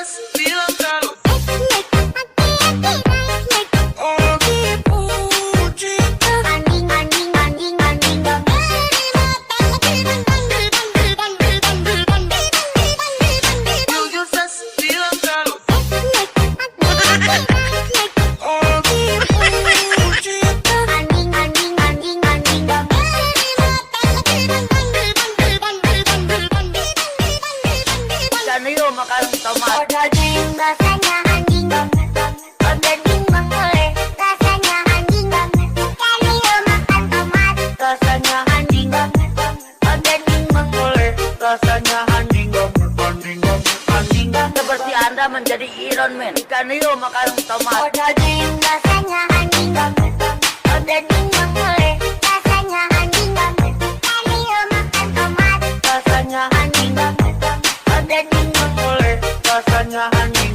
pasti bilang kalau jujur pasti bilang kalau Ikan hiu makan tomat. Daging rasanya anjing banget. Daging mengoleh rasanya anjing banget. Ikan hiu makan tomat Rasanya anjing banget. daging mengoleh Rasanya anjing banget. Anjing banget. Seperti Anda menjadi Iron Man. Ikan hiu makan tomat. daging rasanya anjing banget. Daging mengoleh rasanya anjing banget. Ikan hiu makan tomat Rasanya anjing banget. daging Oleh rasanya anjing